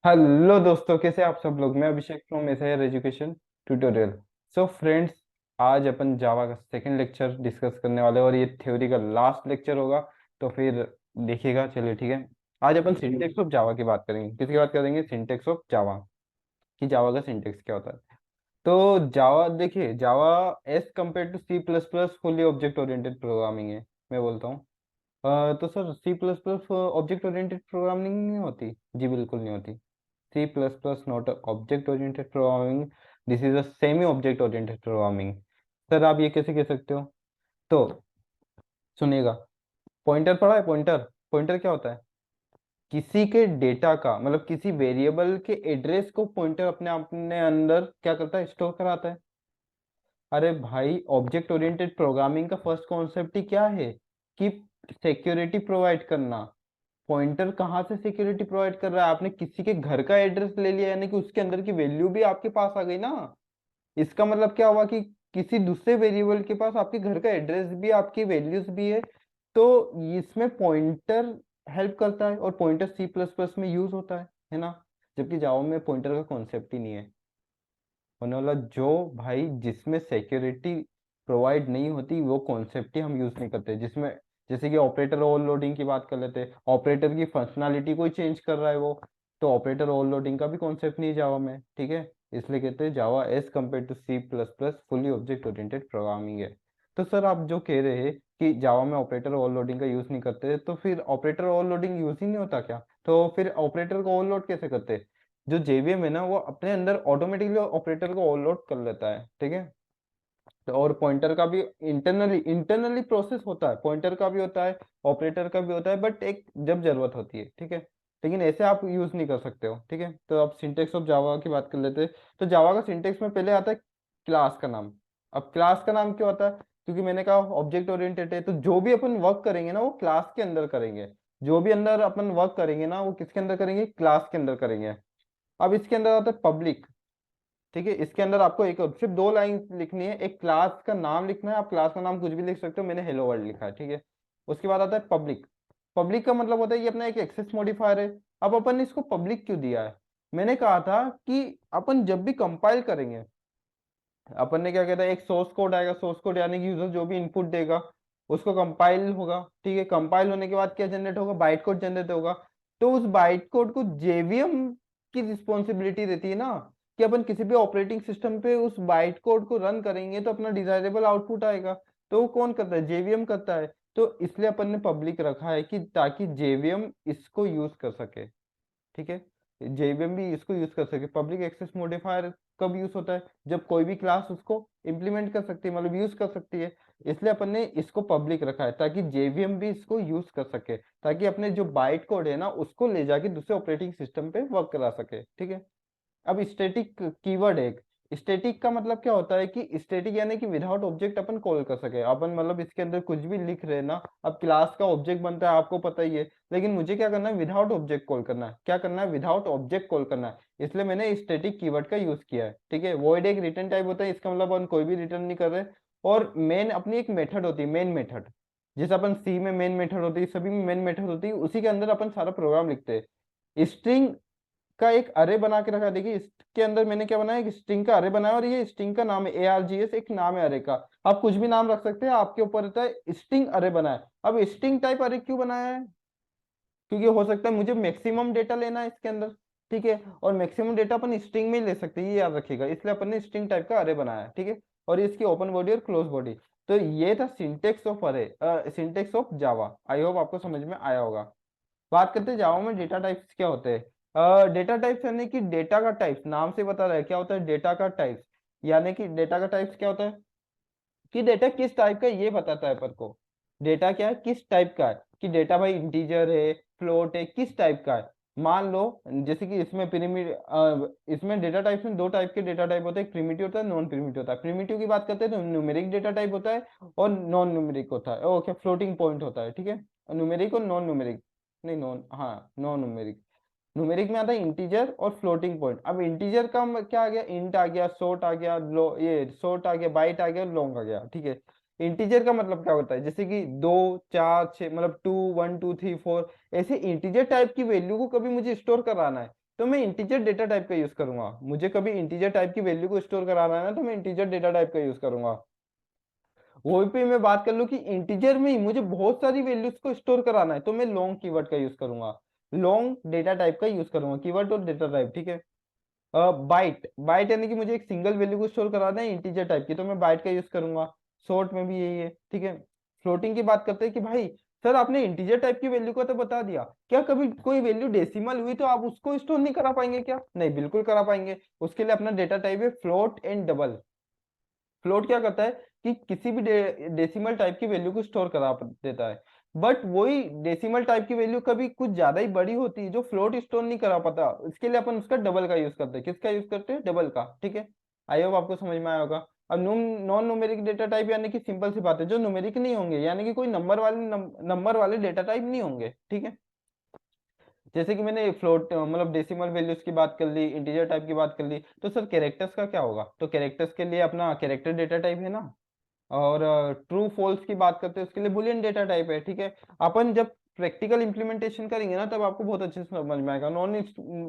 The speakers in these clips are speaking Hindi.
हेलो दोस्तों, कैसे आप सब लोग। मैं Abhishek from SIR education tutorial. So friends, आज अपन जावा का सेकंड लेक्चर डिस्कस करने वाले हैं और ये थ्योरी का लास्ट लेक्चर होगा। तो फिर देखिएगा। चलिए ठीक है। आज अपन सिंटेक्स ऑफ जावा की बात करेंगे। किसकी बात करेंगे? Syntax of Java. कि जावा का सिंटेक्स क्या होता है। तो जावा देखिए, Java as compare to C plus plus fully object oriented programming है। मैं बोलता हूँ तो sir C plus plus object oriented programming नहीं होती? जी बिल्कुल नहीं होती। C++ not a object oriented programming. This is a semi object oriented programming. Sir आप ये कैसे कह सकते हो? तो सुनिएगा। पॉइंटर पढ़ा है? पॉइंटर पॉइंटर क्या होता है? किसी के डेटा का मतलब किसी वेरिएबल के एड्रेस को पॉइंटर अपने अंदर क्या करता है? स्टोर कराता है। अरे भाई, ऑब्जेक्ट ओरिएंटेड प्रोग्रामिंग का फर्स्ट कॉन्सेप्ट ही क्या है? कि सिक्योरिटी प्रोवाइड करना। पॉइंटर कहाँ से सिक्योरिटी प्रोवाइड कर रहा है? आपने किसी के घर का एड्रेस ले लिया, यानी कि उसके अंदर की वैल्यू भी आपके पास आ गई ना। इसका मतलब क्या हुआ कि किसी दूसरे वेरिएबल के पास आपके घर का एड्रेस भी, आपकी वैल्यूज भी है। तो इसमें पॉइंटर हेल्प करता है और पॉइंटर सी प्लस प्लस में यूज होता है ना। जबकि जावा में पॉइंटर का कॉन्सेप्ट ही नहीं है। होने वाला जो भाई, जिसमें सिक्योरिटी प्रोवाइड नहीं होती वो कॉन्सेप्ट ही हम यूज नहीं करते। जिसमें जैसे कि ऑपरेटर ओवरलोडिंग की बात कर लेते हैं, ऑपरेटर की फंक्शनैलिटी को चेंज कर रहा है वो। तो ऑपरेटर ओवरलोडिंग का भी कॉन्सेप्ट नहीं है जावा में, ठीक है। इसलिए कहते हैं Java as compare to C plus plus fully object oriented programming है। तो सर आप जो कह रहे हैं कि जावा में ऑपरेटर ओवरलोडिंग का यूज नहीं करते, तो फिर ऑपरेटर ओवरलोडिंग यूज ही नहीं होता क्या? तो फिर ऑपरेटर को ओवरलोड कैसे करते हैं? जो जेवीएम है ना, वो अपने अंदर ऑटोमेटिकली ऑपरेटर को ओवरलोड कर लेता है, ठीक है। तो और पॉइंटर का भी इंटरनली इंटरनली प्रोसेस होता है, पॉइंटर का भी होता है, ऑपरेटर का भी होता है, बट एक जब जरूरत होती है, ठीक है। लेकिन ऐसे आप यूज नहीं कर सकते हो, ठीक है। तो अब सिंटेक्स ऑफ जावा की बात कर लेते हैं। तो जावा का सिंटेक्स में पहले आता है क्लास का नाम। अब क्लास का नाम क्यों आता है? क्योंकि मैंने कहा ऑब्जेक्ट ओरिएंटेड है, तो जो भी अपन वर्क करेंगे ना वो क्लास के अंदर करेंगे। जो भी अंदर अपन वर्क करेंगे ना वो किसके अंदर करेंगे? क्लास के अंदर करेंगे। अब इसके अंदर आता है पब्लिक। ठीक है, इसके अंदर आपको एक सिर्फ दो लाइन लिखनी है, एक क्लास का नाम लिखना है। आप क्लास का नाम कुछ भी लिख सकते हो, मैंने हेलो वर्ल्ड लिखा है, ठीक है। उसके बाद आता है पब्लिक। पब्लिक का मतलब होता है ये अपना एक एक्सेस मॉडिफायर है। अब अपन ने इसको पब्लिक क्यों दिया है? मैंने कहा था कि अपन जब भी कंपाइल करेंगे, अपन ने क्या कहता है, एक सोर्स कोड आएगा। सोर्स कोड यानी कि यूजर जो भी इनपुट देगा उसको कंपाइल होगा, ठीक है। कंपाइल होने के बाद क्या जनरेट होगा? बाइट कोड जनरेट होगा। तो उस बाइट कोड को जेवीएम की रिस्पॉन्सिबिलिटी रहती है ना, कि अपन किसी भी ऑपरेटिंग सिस्टम पे उस बाइट कोड को रन करेंगे तो अपना डिजायरेबल आउटपुट आएगा। तो वो कौन करता है? जेवीएम करता है। तो इसलिए अपन ने पब्लिक रखा है कि ताकि जेवीएम इसको यूज कर सके, ठीक है। जेवीएम भी इसको यूज कर सके। पब्लिक एक्सेस मॉडिफायर कब यूज होता है? जब कोई भी क्लास उसको इंप्लीमेंट कर सकती है, मतलब यूज कर सकती है। इसलिए अपन ने इसको पब्लिक रखा है ताकि जेवीएम भी इसको यूज कर सके, ताकि अपने जो बाइट कोड है ना उसको ले जाके दूसरे ऑपरेटिंग सिस्टम पे वर्क करा सके, ठीक है। अब स्टैटिक कीवर्ड है एक। स्टैटिक का मतलब क्या होता है कि स्टैटिक यानी कि विदाउट ऑब्जेक्ट अपन कॉल कर सके। अपन मतलब इसके अंदर कुछ भी लिख रहे हैं ना। अब क्लास का ऑब्जेक्ट बनता है, आपको पता ही है। लेकिन मुझे क्या करना है? विदाउट ऑब्जेक्ट कॉल करना है। क्या करना है? विदाउट ऑब्जेक्ट कॉल करना है। इसलिए मैंने स्टैटिक कीवर्ड का यूज किया है, ठीक है। वॉइड एक रिटर्न टाइप होता है, इसका मतलब अपन कोई भी रिटर्न नहीं कर रहे। और मेन अपनी एक मेथड होती है, मेन मेथड। जैसे अपन सी में मेन मेथड होती है, सभी में मेन मेथड होती है, उसी के अंदर अपन सारा प्रोग्राम लिखते हैं। स्ट्रिंग का एक अरे बना के रखा है। देखिए इसके अंदर मैंने क्या बनाया, एक स्ट्रिंग का अरे बनाया, और ये स्ट्रिंग का नाम है ARGS, एक नाम है अरे का। आप कुछ भी नाम रख सकते हैं, आपके ऊपर रहता है। स्ट्रिंग अरे बनाया। अब स्ट्रिंग टाइप अरे क्यों बनाया है? क्योंकि हो सकता है मुझे मैक्सिमम डेटा लेना है इसके अंदर, ठीक है। और मैक्सिमम डेटा अपन स्ट्रिंग में ही ले सकते हैं, ये याद रखिएगा। इसलिए अपन ने स्ट्रिंग टाइप का अरे बनाया है, ठीक है। और ये इसकी ओपन बॉडी और क्लोज बॉडी। तो ये था सिंटेक्स ऑफ अरे, syntax of Java. I hope आपको समझ में आया होगा। बात करते हैं जावा में डेटा टाइप्स क्या होते हैं। डेटा टाइप्स यानी कि डेटा का टाइप्स, नाम से बता रहा है क्या होता है डेटा का टाइप्स। यानी कि डेटा का टाइप्स क्या होता है कि डेटा किस टाइप का है, ये बताता है पर को। डेटा क्या है? किस टाइप का है। कि डेटा भाई इंटीजर है, फ्लोट है, किस टाइप का है। मान लो जैसे कि इसमें इसमें डेटा टाइप्स में दो टाइप के डेटा टाइप होते हैं, एक प्रिमिटिव होता है, नॉन प्रिमिटिव होता है। प्रिमिटिव की बात करते हैं तो न्यूमेरिक डेटा टाइप होता है और नॉन न्यूमेरिक होता है, ओके, फ्लोटिंग पॉइंट होता है, ठीक है। न्यूमेरिक और नॉन न्यूमेरिक, नहीं नॉन, हाँ नॉन न्यूमेरिक। न्यूमेरिक में आता है इंटीजर और फ्लोटिंग पॉइंट। अब इंटीजर का क्या आ गया? इंट आ गया, शॉर्ट आ गया, लो ये शॉर्ट आ गया, बाइट आ गया, लॉन्ग आ गया, ठीक है। इंटीजर का मतलब क्या होता है? जैसे कि 2 4 6, मतलब 2 1 2 3 4, ऐसे इंटीजर टाइप की वैल्यू को कभी मुझे स्टोर कराना है तो मैं इंटीजर डेटा टाइप का यूज करूंगा। मुझे कभी इंटीजर टाइप की वैल्यू को स्टोर कराना है ना, तो मैं इंटीजर डेटा टाइप का यूज करूंगा। वही पे मैं बात कर लूं कि इंटीजर में ही मुझे बहुत सारी वैल्यूज को स्टोर कराना है, तो मैं लॉन्ग कीवर्ड का यूज करूंगा, लॉन्ग डेटा टाइप का यूज करूंगा, कीवर्ड और डेटा टाइप, ठीक है। बाइट, बाइट यानी कि मुझे एक सिंगल वैल्यू को स्टोर कराना है इंटीजर टाइप की, तो मैं बाइट का यूज करूंगा। शॉर्ट में भी यही है, ठीक है। फ्लोटिंग की बात करते हैं कि भाई सर आपने इंटीजर टाइप की वैल्यू का तो बता दिया, क्या कभी कोई वैल्यू डेसिमल हुई तो आप उसको स्टोर नहीं करा पाएंगे क्या? नहीं, बिल्कुल करा पाएंगे। उसके लिए अपना डेटा टाइप है फ्लोट एंड डबल। फ्लोट क्या करता है कि किसी भी डेसिमल टाइप की वैल्यू को स्टोर करा देता है, बट वही डेसिमल टाइप की वैल्यू कभी कुछ ज्यादा ही बड़ी होती है जो फ्लोट स्टोर नहीं करा पाता, इसके लिए अपन उसका डबल का यूज करते हैं। किसका यूज करते हैं? डबल का, ठीक है। आई होप आपको समझ में आया होगा। अब नॉन न्यूमेरिक डेटा टाइप यानी कि सिंपल सी बात है, जो न्यूमेरिक नहीं होंगे, यानी कि कोई नंबर वाले डेटा टाइप नहीं होंगे, ठीक है। जैसे कि मैंने फ्लोट मतलब डेसिमल वैल्यूज की बात कर ली, इंटीजर टाइप की बात कर ली, तो सर कैरेक्टर्स का क्या होगा? तो कैरेक्टर्स के लिए अपना कैरेक्टर डेटा टाइप है ना। और ट्रू फॉल्स की बात करते हैं उसके लिए बुलियन डेटा टाइप है, ठीक है। अपन जब प्रैक्टिकल इंप्लीमेंटेशन करेंगे ना, तब आपको बहुत अच्छे से समझ में आएगा। नॉन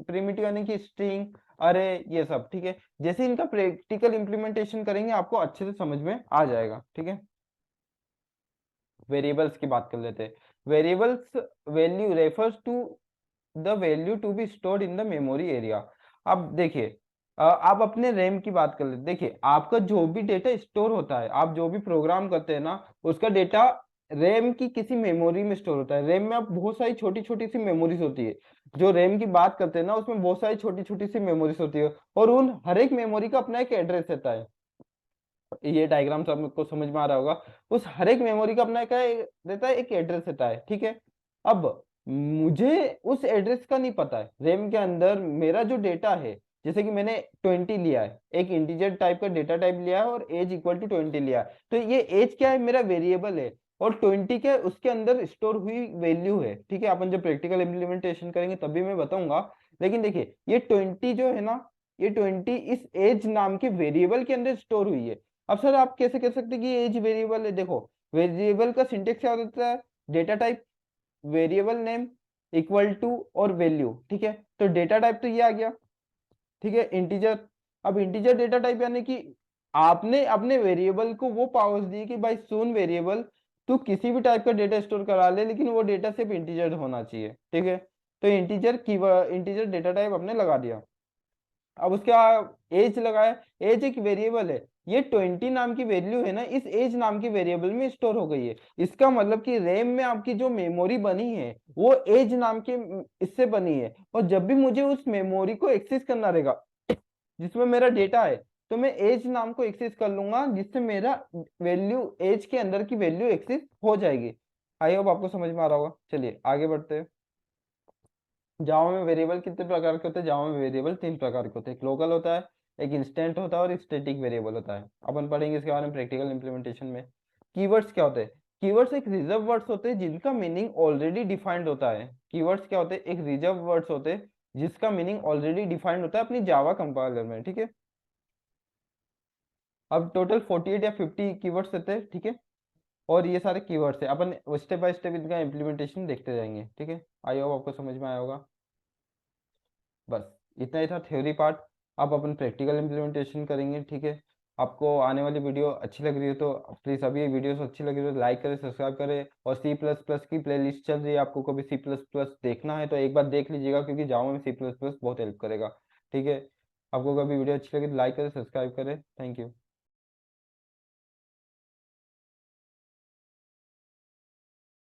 प्रिमिटिव यानी कि स्ट्रिंग, अरे, ये सब, ठीक है। जैसे इनका प्रैक्टिकल इंप्लीमेंटेशन करेंगे आपको अच्छे से समझ में आ जाएगा, ठीक है। वेरिएबल्स की बात कर लेते हैं। Variables value refers to the value to be stored in the memory area. अब देखिए, आप अपने रैम की बात कर ले। देखिए, आपका जो भी डेटा स्टोर होता है, आप जो भी प्रोग्राम करते हैं ना, उसका डेटा रैम की किसी मेमोरी में स्टोर होता है। रैम में आप बहुत सारी छोटी छोटी सी मेमोरीज होती है। जो रैम की बात करते हैं ना, उसमें बहुत सारी छोटी छोटी सी मेमोरीज होती है, और उन हर एक मेमोरी का अपना एक एड्रेस रहता है। ये डायग्राम सबको समझ में आ रहा होगा। उस हर एक मेमोरी का अपना क्या रहता है? एक एड्रेस रहता है, ठीक है। अब मुझे उस एड्रेस का नहीं पता है रैम के अंदर मेरा जो डेटा है। जैसे कि मैंने 20 लिया है, एक इंटीजर टाइप का डेटा टाइप लिया है, और एज इक्वल टू 20 लिया है, तो ये एज क्या है? मेरा वेरिएबल है। और 20 क्या है? उसके अंदर स्टोर हुई वैल्यू है, ठीक है। अपन जब प्रैक्टिकल इम्प्लीमेंटेशन करेंगे तभी मैं बताऊंगा। लेकिन देखिए, ये 20 जो है ना, ये 20 इस एज नाम के वेरिएबल के अंदर स्टोर हुई है। अब सर आप कैसे कह सकते हैं कि एज वेरिएबल है? देखो, वेरिएबल का सिंटेक्स क्या होता है? Data type, variable name, equal to, और वैल्यू, ठीक है। तो डेटा टाइप तो ये आ गया, ठीक है, इंटीजर। अब इंटीजर डेटा टाइप यानी कि आपने अपने वेरिएबल को वो पावर्स दी कि भाई सुन वेरिएबल, तू किसी भी टाइप का डेटा स्टोर करा ले, लेकिन वो डेटा सिर्फ इंटीजर होना चाहिए, ठीक है। तो इंटीजर की इंटीजर डेटा टाइप हमने लगा दिया। अब उसका एज लगाया। एज एक वेरिएबल है, ये 20 नाम की वैल्यू है ना, इस एज नाम की वेरिएबल में स्टोर हो गई है। इसका मतलब कि रैम में आपकी जो मेमोरी बनी है वो एज नाम के इससे बनी है, और जब भी मुझे उस मेमोरी को एक्सेस करना रहेगा जिसमें मेरा डेटा है, तो मैं एज नाम को एक्सेस कर लूंगा, जिससे मेरा वैल्यू, एज के अंदर की वैल्यू एक्सेस हो जाएगी। आई होप आपको समझ में आ रहा होगा। चलिए आगे बढ़ते हैं। जावा में वेरिएबल कितने प्रकार के होते हैं? जावा में वेरिएबल 3 प्रकार के होते हैं। एक लोकल होता है, एक इंस्टेंट होता है, और एक स्टैटिक वेरिएबल होता है। अपन पढ़ेंगे इसके बारे में प्रैक्टिकल इंप्लीमेंटेशन में। कीवर्ड्स क्या होते हैं? कीवर्ड्स एक रिजर्व वर्ड्स होते हैं जिनका मीनिंग ऑलरेडी डिफाइंड होता है। कीवर्ड्स क्या होते हैं? एक रिजर्व वर्ड्स होते हैं जिसका मीनिंग ऑलरेडी डिफाइंड होता है अपनी जावा कंपाइलर में, ठीक है। अब टोटल 48 या 50 कीवर्ड्स रहते हैं, ठीक है। और ये सारे कीवर्ड्स है, अपन स्टेप बाय स्टेप इनका इम्प्लीमेंटेशन देखते जाएंगे, ठीक है। आई होप आपको समझ में आया होगा। बस इतना ही था थ्योरी पार्ट। अब अपन प्रैक्टिकल इम्प्लीमेंटेशन करेंगे, ठीक है। आपको आने वाली वीडियो अच्छी लग रही है तो प्लीज़, अभी वीडियोस अच्छी लग रही है तो लाइक करें, सब्सक्राइब करें। और सी प्लस प्लस की प्लेलिस्ट चल रही है, आपको कभी सी प्लस प्लस देखना है तो एक बार देख लीजिएगा, क्योंकि जावा में सी प्लस प्लस बहुत हेल्प करेगा, ठीक है। आपको कभी वीडियो अच्छी लगी तो लाइक करें, सब्सक्राइब करें। Thank you.